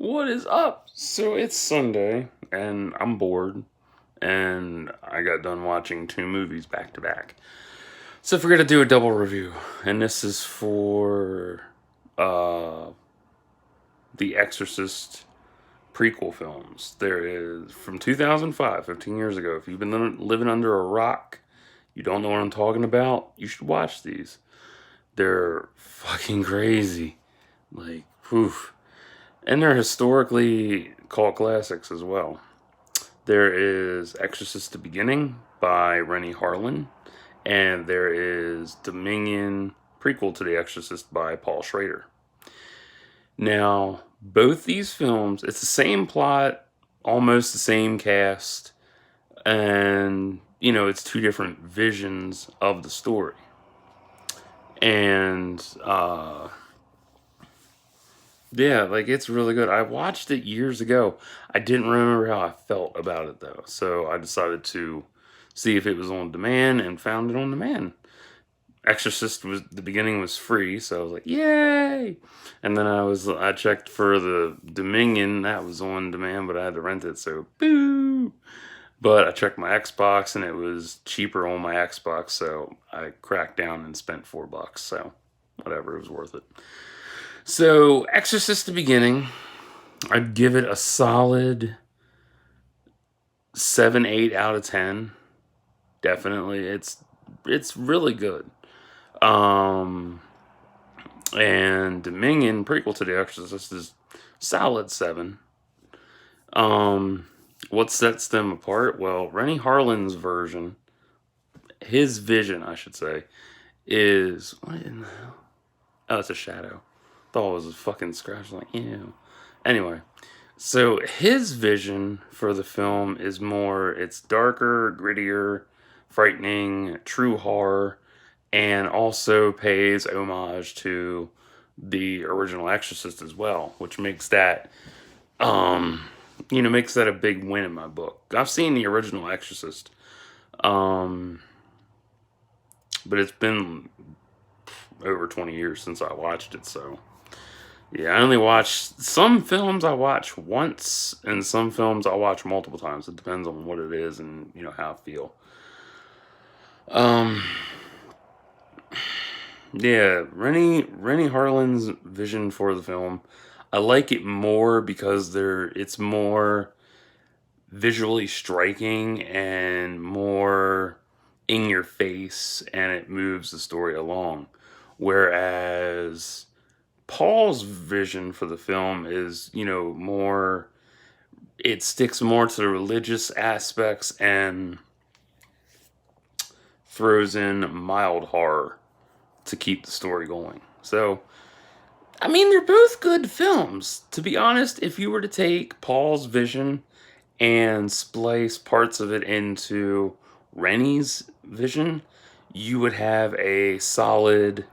What is up? So it's Sunday, and I'm bored, and I got done watching two movies back to back. So we're gonna do a double review, and this is for uh, the Exorcist prequel films. There is from 2005, 15 years ago. If you've been living under a rock, you don't know what I'm talking about, you should watch these. They're fucking crazy. Like, whew. And they're historically cult classics as well. There is Exorcist the Beginning by Rennie Harlan, and there is Dominion Prequel to The Exorcist by Paul Schrader. Now, both these films, it's the same plot, almost the same cast, and, it's two different visions of the story. And, yeah, like it's really good. I watched it years ago. I didn't remember how I felt about it though. So I decided to see if it was on demand and found it on demand. Exorcist was the beginning was free, so I was like, "Yay!" And then I checked for the Dominion, that was on demand, but I had to rent it, so boo. But I checked my Xbox and it was cheaper on my Xbox, so I cracked down and spent $4. So whatever, it was worth it. So, Exorcist the Beginning, I'd give it a solid 7, 8 out of 10. Definitely. It's really good. And Dominion, prequel to The Exorcist, is solid 7. What sets them apart? Well, Rennie Harlan's version, his vision, I should say, is... What in the hell? Oh, it's a shadow. Thought it was a fucking scratch. Like, ew. Anyway, so his vision for the film is more, it's darker, grittier, frightening, true horror, and also pays homage to the original Exorcist as well, which makes that, makes that a big win in my book. I've seen the original Exorcist, but it's been over 20 years since I watched it, so yeah, I only watch some films I watch once, and some films I watch multiple times. It depends on what it is and how I feel. Yeah, Rennie Harlan's vision for the film, I like it more because it's more visually striking and more in your face, and it moves the story along. Whereas Paul's vision for the film is, more, it sticks more to the religious aspects and throws in mild horror to keep the story going. So, I mean, they're both good films. To be honest, if you were to take Paul's vision and splice parts of it into Rennie's vision, you would have a solid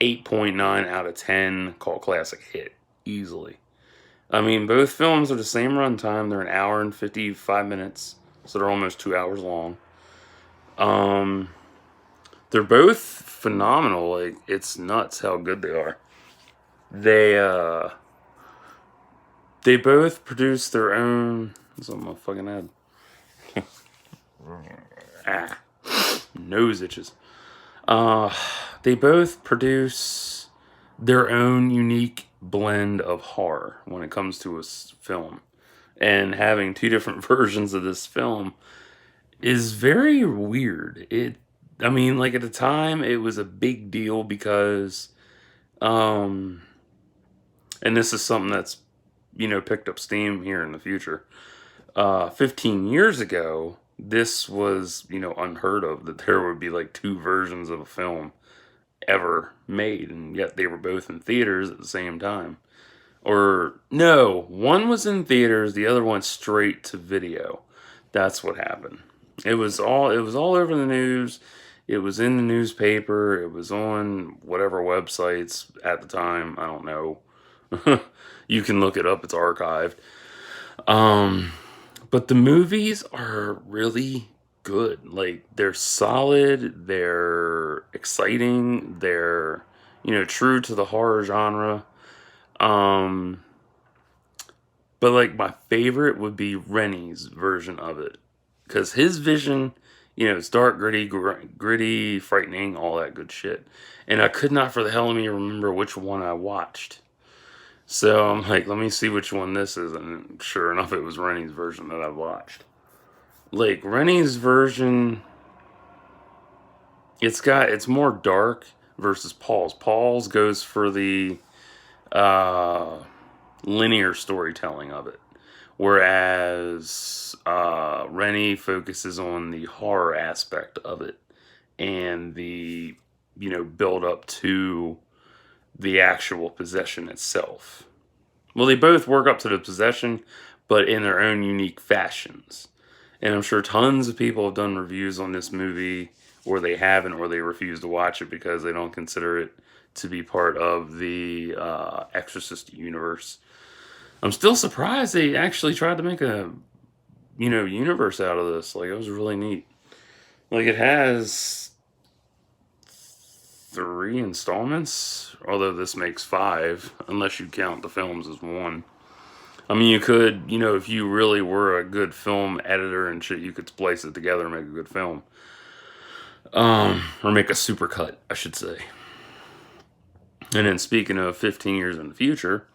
8.9 out of 10 cult classic hit, easily. I mean, both films are the same runtime. They're an hour and 55 minutes, so they're almost 2 hours long. They're both phenomenal. Like, it's nuts how good they are. They both produce their own... What's on my fucking head? Nose itches. They both produce their own unique blend of horror when it comes to a film. And having two different versions of this film is very weird. I mean, like at the time, it was a big deal because, and this is something that's, picked up steam here in the future. 15 years ago, this was, unheard of, that there would be like two versions of a film ever made, and yet they were both in theaters at the same time. Or no, one was in theaters, the other one straight to video. That's what happened. It was all over the news. It was in the newspaper. It was on whatever websites at the time. I don't know. You can look it up. It's archived. But the movies are really good. Like, they're solid. They're exciting. They're, true to the horror genre. But like my favorite would be Rennie's version of it, because his vision, it's dark, gritty, frightening, all that good shit. And I could not for the hell of me remember which one I watched. So I'm like, let me see which one this is, and sure enough, it was Rennie's version that I watched. Like Rennie's version, it's more dark versus Paul's. Paul's goes for the linear storytelling of it, whereas Rennie focuses on the horror aspect of it and the build up to the actual possession itself. Well, they both work up to the possession, but in their own unique fashions. And I'm sure tons of people have done reviews on this movie, or they haven't, or they refuse to watch it because they don't consider it to be part of the Exorcist universe. I'm still surprised they actually tried to make a, universe out of this. Like, it was really neat. Like, it has 3 installments, although this makes 5, unless you count the films as 1. I mean, you could, if you really were a good film editor and shit, you could splice it together and make a good film. Or make a supercut, I should say. And then speaking of 15 years in the future,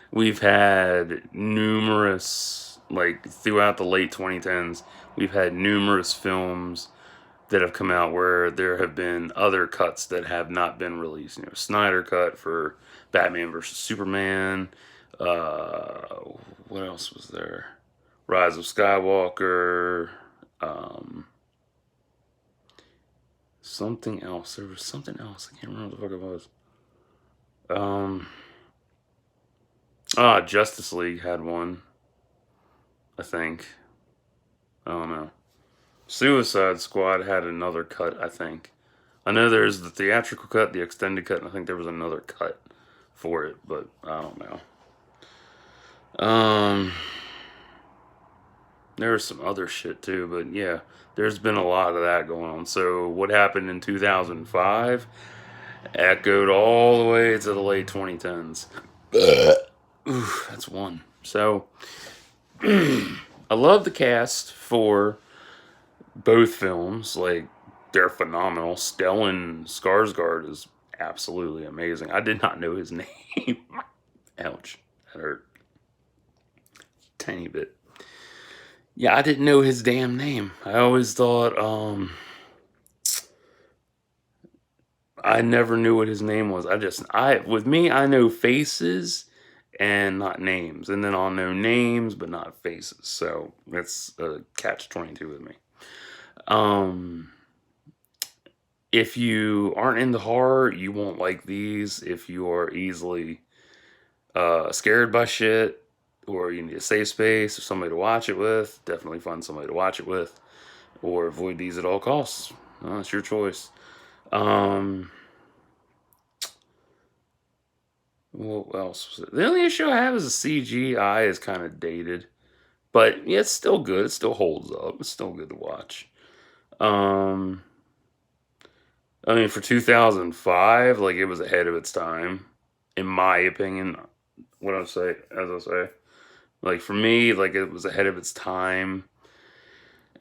we've had numerous, like throughout the late 2010s, we've had numerous films that have come out where there have been other cuts that have not been released. Snyder cut for Batman vs. Superman. What else was there? Rise of Skywalker. Something else. There was something else. I can't remember what the fuck it was. Justice League had one, I think. I don't know. Suicide Squad had another cut, I think. I know there's the theatrical cut, the extended cut, and I think there was another cut for it, but I don't know. There was some other shit too, but yeah, there's been a lot of that going on. So what happened in 2005 echoed all the way to the late 2010s. Ooh, that's one. So I love the cast for both films. Like, they're phenomenal. Stellan Skarsgård is absolutely amazing. I did not know his name. Ouch, that hurt. Tiny bit. Yeah, I didn't know his damn name. I always thought, I never knew what his name was. With me, I know faces and not names. And then I'll know names, but not faces. So that's a catch-22 with me. If you aren't into horror, you won't like these. If you are easily scared by shit, or you need a safe space or somebody to watch it with, definitely find somebody to watch it with, or avoid these at all costs. It's your choice. What else was it? The only issue I have is the CGI is kind of dated, but yeah, it's still good. It still holds up. It's still good to watch. I mean, for 2005, like, it was ahead of its time, in my opinion. As I say, like, for me, like, it was ahead of its time.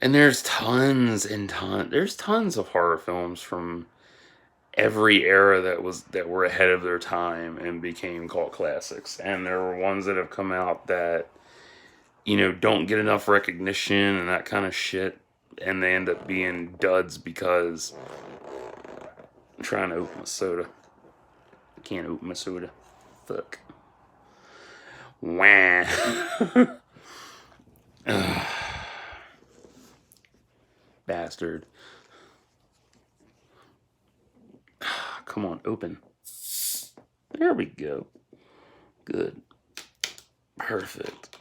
And there's tons of horror films from every era that were ahead of their time and became cult classics. And there were ones that have come out that, don't get enough recognition and that kind of shit, and they end up being duds because I'm trying to open a soda. I can't open my soda. Fuck. Wah. Bastard. Come on, open. There we go. Good. Perfect.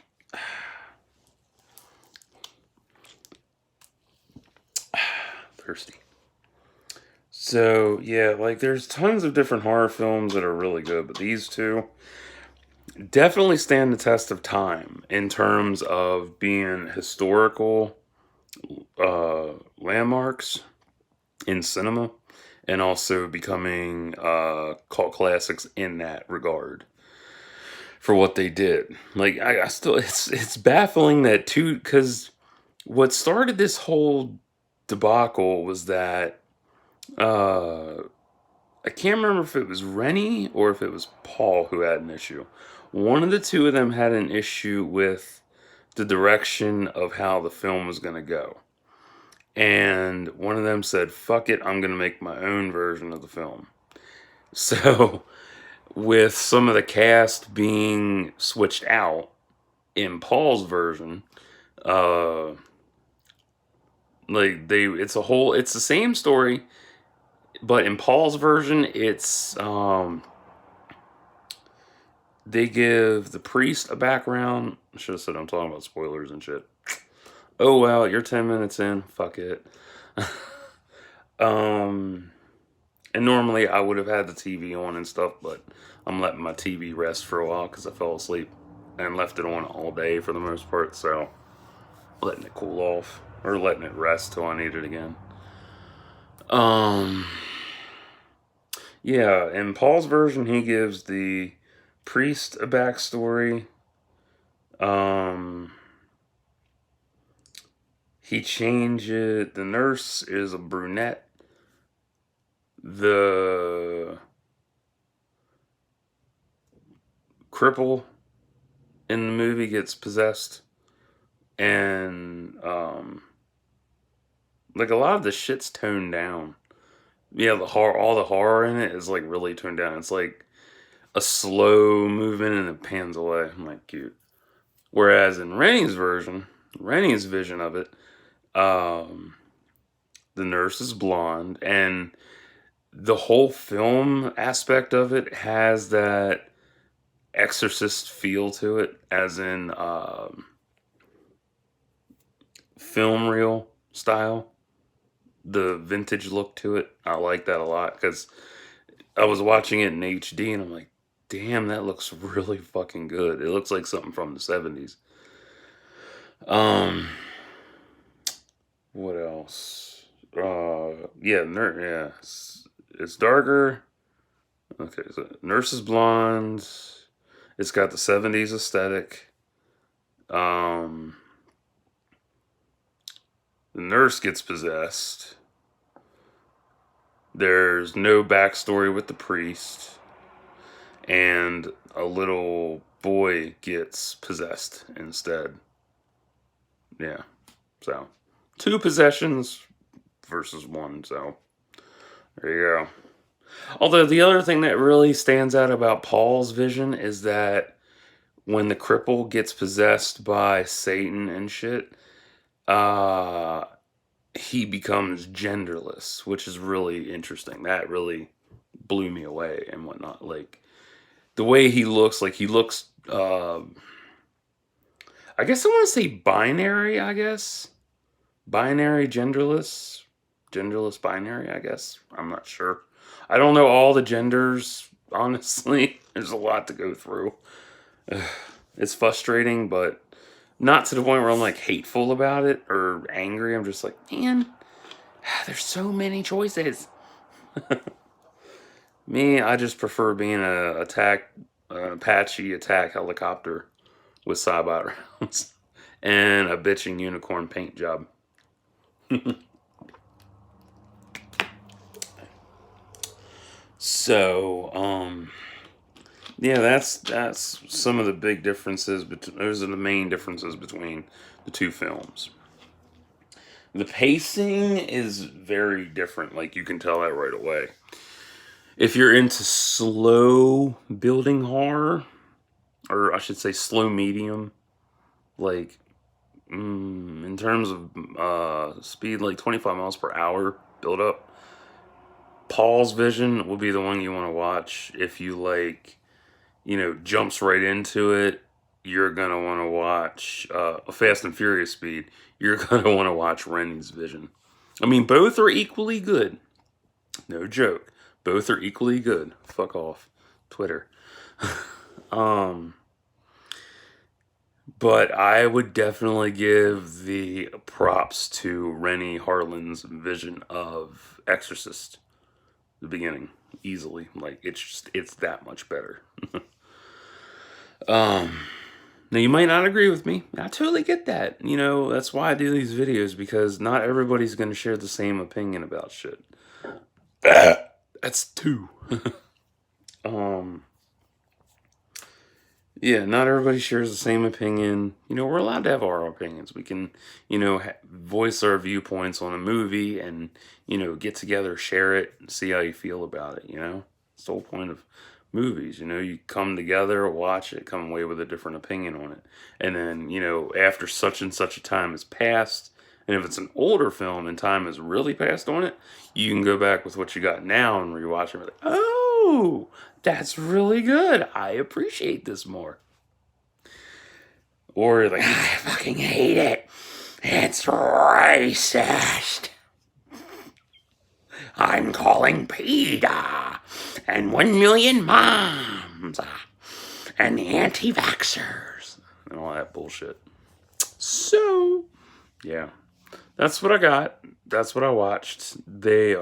Thirsty. So, yeah, like, there's tons of different horror films that are really good, but these two definitely stand the test of time in terms of being historical landmarks in cinema, and also becoming cult classics in that regard for what they did. Like I still, it's baffling that too, because what started this whole debacle was that uh, I can't remember if it was Rennie or if it was Paul who had an issue. One of the two of them had an issue with the direction of how the film was going to go. And one of them said, fuck it, I'm going to make my own version of the film. So, with some of the cast being switched out in Paul's version, uh, it's the same story, but in Paul's version, it's, they give the priest a background. I should have said I'm talking about spoilers and shit. Oh well, you're 10 minutes in. Fuck it. And normally I would have had the TV on and stuff, but I'm letting my TV rest for a while because I fell asleep and left it on all day for the most part. So letting it cool off or letting it rest till I need it again. Yeah, in Paul's version, he gives the priest a backstory. He changes. The nurse is a brunette. The cripple in the movie gets possessed, and like a lot of the shit's toned down. Yeah, all the horror in it is like really toned down. It's like a slow movement and it pans away. I'm like, cute. Whereas in Rennie's vision of it, the nurse is blonde, and the whole film aspect of it has that Exorcist feel to it, as in film reel style, the vintage look to it. I like that a lot because I was watching it in HD and I'm like, damn, that looks really fucking good. It looks like something from the 70s. What else? Yeah, it's darker. Okay, so Nurse is blonde. It's got the 70s aesthetic. The nurse gets possessed. There's no backstory with the priest. And a little boy gets possessed instead. Yeah. So, 2 possessions versus 1. So, there you go. Although the other thing that really stands out about Paul's vision is that when the cripple gets possessed by Satan and shit, he becomes genderless, which is really interesting. That really blew me away and whatnot. Like the way he looks, I guess I want to say binary. I guess binary, genderless, binary. I guess I'm not sure. I don't know all the genders. Honestly, there's a lot to go through. It's frustrating, but not to the point where I'm like hateful about it or angry. I'm just like, man, there's so many choices. Me, I just prefer being an Apache attack helicopter with Cybot rounds and a bitching unicorn paint job. So, yeah, that's some of the big differences. Those are the main differences between the 2 films. The pacing is very different. Like, you can tell that right away. If you're into slow building horror, or I should say slow medium, like in terms of speed, like 25 miles per hour build up, Paul's Vision will be the one you want to watch. If you like, jumps right into it, you're gonna want to watch a Fast and Furious speed. You're gonna want to watch Rennie's Vision. I mean, both are equally good. No joke. Both are equally good. Fuck off, Twitter. But I would definitely give the props to Rennie Harlin's vision of Exorcist. the beginning easily. Like, it's that much better. Now, you might not agree with me. I totally get that. You know, that's why I do these videos, because not everybody's going to share the same opinion about shit. That's two. Yeah, not everybody shares the same opinion. You know, we're allowed to have our opinions. We can, you know, voice our viewpoints on a movie and, you know, get together, share it, and see how you feel about it, you know? It's the whole point of movies, you know? You come together, watch it, come away with a different opinion on it. And then, you know, after such and such a time has passed, and if it's an older film and time has really passed on it, you can go back with what you got now and rewatch it and be like, oh, that's really good. I appreciate this more. Or you're like, I fucking hate it. It's racist. I'm calling PETA and 1 million moms and the anti-vaxxers and all that bullshit. So, yeah. That's what I got. That's what I watched. I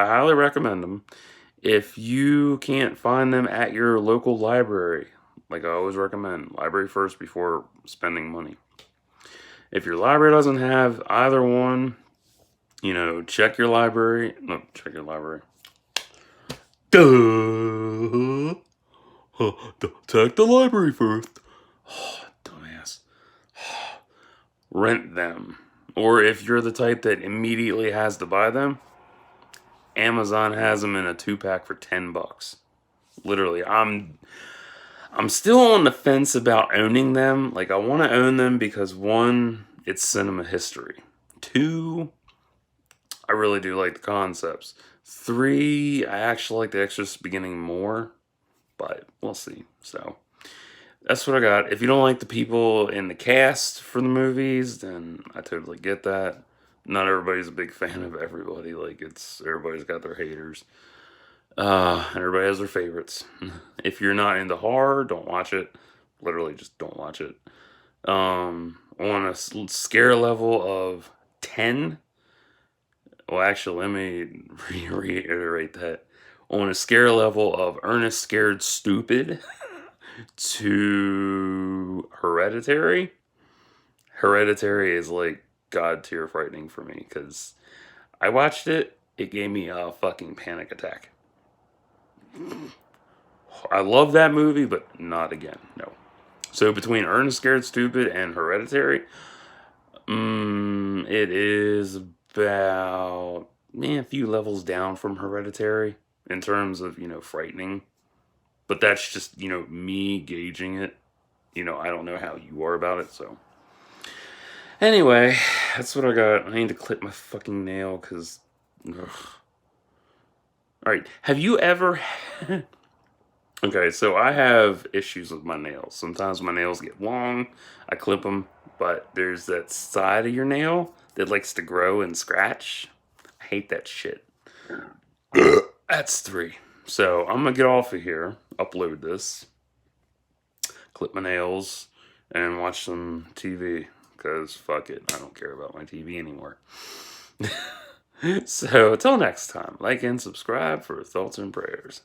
highly recommend them. If you can't find them at your local library, like I always recommend, library first before spending money. If your library doesn't have either one, you know, check your library. No, check your library. Duh. Check the library first. Oh, dumbass. Rent them. Or if you're the type that immediately has to buy them, Amazon has them in a 2-pack for $10. Literally, I'm still on the fence about owning them. Like, I want to own them because 1, it's cinema history. 2, I really do like the concepts. 3, I actually like the Exorcist beginning more, but we'll see. So that's what I got. If you don't like the people in the cast for the movies, then I totally get that. Not everybody's a big fan of everybody. Like, everybody's got their haters. Everybody has their favorites. If you're not into horror, don't watch it. Literally, just don't watch it. On a scare level of 10, well, actually, let me reiterate that. On a scare level of Ernest Scared Stupid to Hereditary, Hereditary is like God tier frightening for me, because I watched it, it gave me a fucking panic attack. I love that movie, but not again, no. So between Ernest Scared Stupid and Hereditary, it is about a few levels down from Hereditary in terms of, you know, frightening. But that's just, you know, me gauging it. You know, I don't know how you are about it, so. Anyway, that's what I got. I need to clip my fucking nail, because... Alright, have you ever... Okay, so I have issues with my nails. Sometimes my nails get long, I clip them, but there's that side of your nail that likes to grow and scratch. I hate that shit. That's 3. So I'm gonna get off of here, upload this, clip my nails, and watch some TV. Because fuck it, I don't care about my TV anymore. So, till next time, like and subscribe for thoughts and prayers.